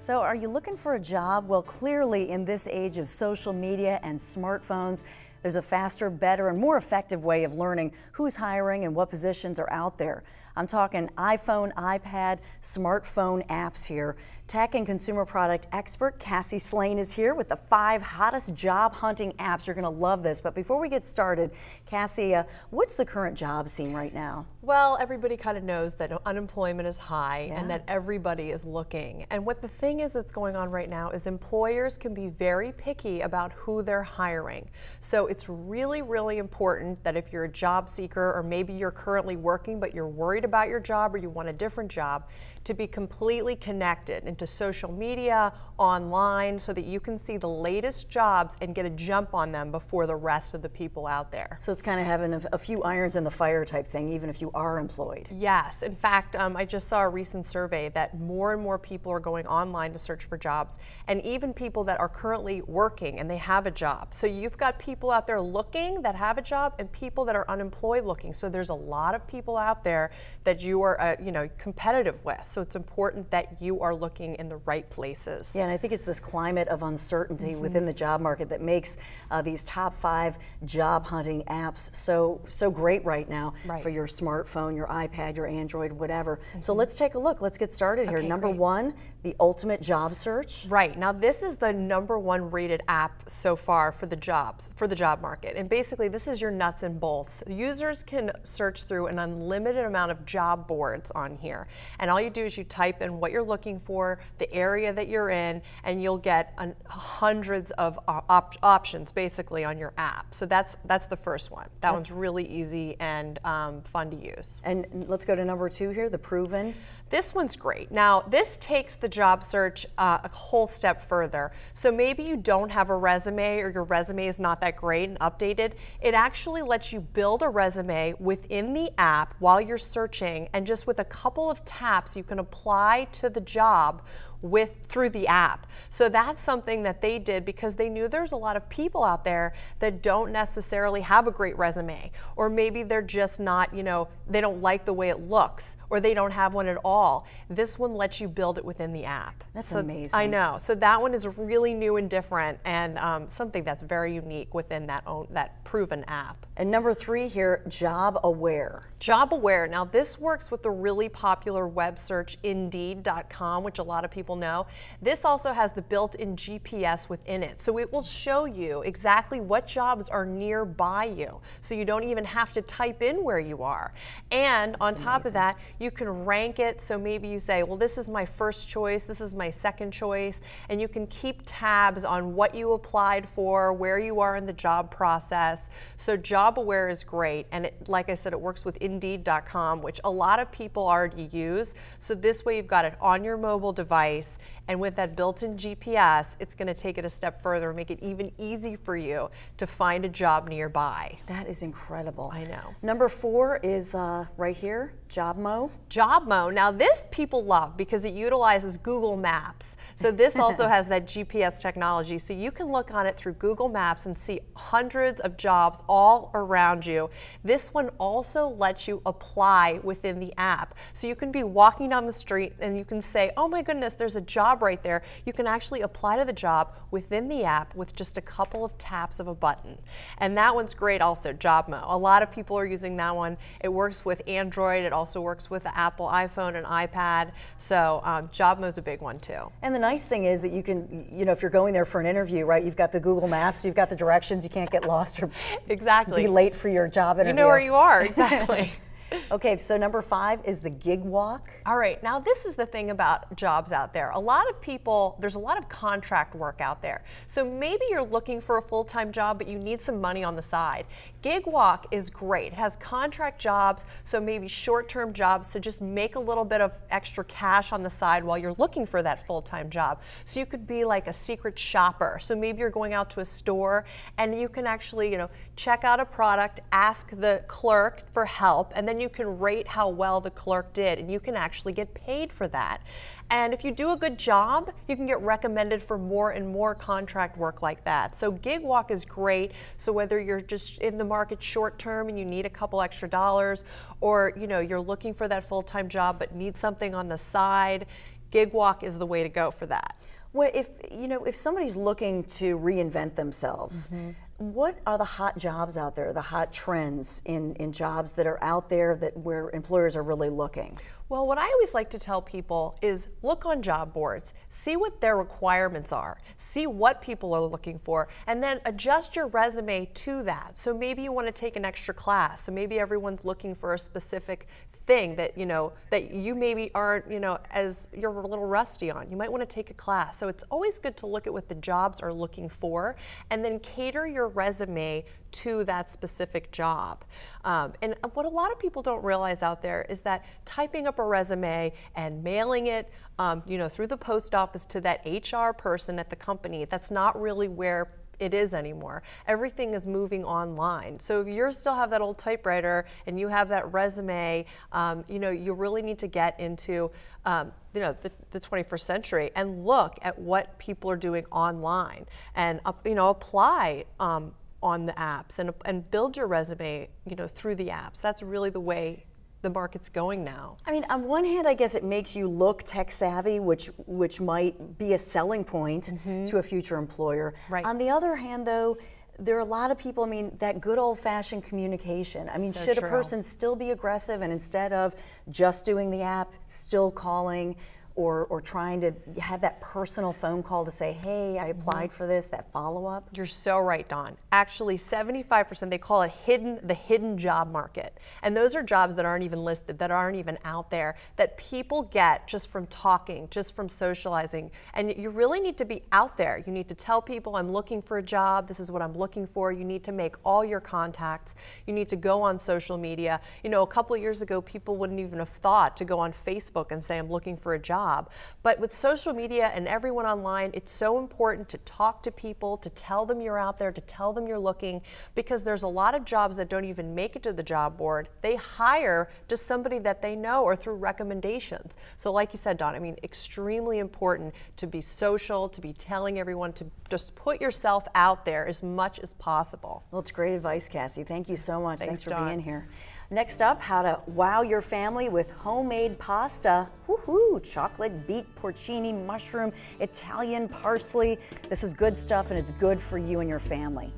So are you looking for a job? Well, clearly in this age of social media and smartphones, there's a faster, better, and more effective way of learning who's hiring and what positions are out there. I'm talking iPhone, iPad, smartphone apps here. Tech and consumer product expert Cassie Slane is here with the 5 hottest job hunting apps. You're going to love this. But before we get started, Cassie, what's the current job scene right now? Well, everybody kind of knows that unemployment is high and that everybody is looking. And what the thing is that's going on right now is employers can be very picky about who they're hiring. So it's really, really important that if you're a job seeker or maybe you're currently working but you're worried about your job or you want a different job, to be completely connected into social media, online, so that you can see the latest jobs and get a jump on them before the rest of the people out there. So it's kind of having a few irons in the fire type thing, even if you are employed. Yes. In fact, I just saw a recent survey that more and more people are going online to search for jobs, and even people that are currently working and they have a job. So you've got people out there looking that have a job and people that are unemployed looking. So there's a lot of people out there that you are competitive with. So it's important that you are looking in the right places. Yeah, and I think it's this climate of uncertainty within the job market that makes these top 5 job hunting apps so great right now for your smartphone, your iPad, your Android, whatever. So let's take a look. Let's get started here. Okay, Number 1, the ultimate job search. Right. Now this is the #1 rated app so far for the job market. And basically this is your nuts and bolts. Users can search through an unlimited amount of job boards on here. And all you do is you type in what you're looking for, the area that you're in, and you'll get hundreds of options basically on your app. So that's the first one. That one's really easy and fun to use. And let's go to number 2 here, the proven. This one's great. Now, this takes the job search a whole step further. So maybe you don't have a resume or your resume is not that great and updated. It actually lets you build a resume within the app while you're searching, and just with a couple of taps, you can apply to the job through the app. So that's something that they did because they knew there's a lot of people out there that don't necessarily have a great resume, or maybe they're just not, they don't like the way it looks, or they don't have one at all. This one lets you build it within the app. That's amazing. I know. So that one is really new and different, and something that's very unique within that proven app. And number 3 here, job aware. Job aware. Now this works with the really popular web search Indeed.com, which a lot of people know. This also has the built-in GPS within it. So it will show you exactly what jobs are nearby you. So you don't even have to type in where you are. And on top of that, you can rank it. So maybe you say, well, this is my first choice, this is my second choice, and you can keep tabs on what you applied for, where you are in the job process. So job aware is great. And like I said, it works with Indeed.com, which a lot of people already use. So this way you've got it on your mobile device, and with that built-in GPS, it's going to take it a step further and make it even easy for you to find a job nearby. That is incredible. I know. Number 4 is right here, Jobmo. Jobmo. Now this people love because it utilizes Google Maps. So this also has that GPS technology. So you can look on it through Google Maps and see hundreds of jobs all around you. This one also lets you apply within the app. So you can be walking down the street and you can say, oh my goodness, there's a job right there. You can actually apply to the job within the app with just a couple of taps of a button. And that one's great also, Jobmo. A lot of people are using that one. It works with Android. It also works with the Apple iPhone and iPad. So Jobmo's a big one too. And the nice thing is that you can, if you're going there for an interview, right, you've got the Google Maps, you've got the directions, you can't get lost or be late for your job interview. You know where you are, exactly. Okay, so number 5 is the Gigwalk. All right, now this is the thing about jobs out there. A lot of people, there's a lot of contract work out there. So maybe you're looking for a full-time job, but you need some money on the side. Gigwalk is great. It has contract jobs, so maybe short-term jobs to just make a little bit of extra cash on the side while you're looking for that full-time job. So you could be like a secret shopper. So maybe you're going out to a store and you can actually, check out a product, ask the clerk for help, and then you can rate how well the clerk did, and you can actually get paid for that. And if you do a good job, you can get recommended for more and more contract work like that. So Gigwalk is great. So whether you're just in the market short term and you need a couple extra dollars, or you're looking for that full-time job but need something on the side, Gigwalk is the way to go for that. Well, if somebody's looking to reinvent themselves, what are the hot jobs out there, the hot trends in jobs that are out there where employers are really looking? Well, what I always like to tell people is look on job boards, see what their requirements are, see what people are looking for, and then adjust your resume to that. So maybe you want to take an extra class, so maybe everyone's looking for a specific thing that you maybe aren't, as you're a little rusty on. You might want to take a class. So it's always good to look at what the jobs are looking for and then cater your resume to that specific job. And what a lot of people don't realize out there is that typing up a resume and mailing it through the post office to that HR person at the company, that's not really where it is anymore. Everything is moving online. So if you still have that old typewriter and you have that resume, you really need to get into the 21st century and look at what people are doing online and apply on the apps and build your resume through the apps. That's really the way the market's going now. I mean, on one hand, I guess it makes you look tech savvy, which might be a selling point to a future employer. Right. On the other hand, though, there are a lot of people, that good old-fashioned communication. So should true. a person still be aggressive and instead of just doing the app, still calling or trying to have that personal phone call to say, hey, I applied for this, that follow-up? You're so right, Dawn. Actually, 75%, they call it the hidden job market. And those are jobs that aren't even listed, that aren't even out there, that people get just from talking, just from socializing. And you really need to be out there. You need to tell people, I'm looking for a job, this is what I'm looking for. You need to make all your contacts. You need to go on social media. A couple of years ago, people wouldn't even have thought to go on Facebook and say, I'm looking for a job. But with social media and everyone online, it's so important to talk to people, to tell them you're out there, to tell them you're looking, because there's a lot of jobs that don't even make it to the job board. They hire just somebody that they know or through recommendations. So like you said, Dawn, extremely important to be social, to be telling everyone to just put yourself out there as much as possible. Well, it's great advice, Cassie. Thank you so much. Thanks for Dawn. being here. Next up, how to wow your family with homemade pasta. Woohoo! Chocolate, beet, porcini, mushroom, Italian parsley. This is good stuff and it's good for you and your family.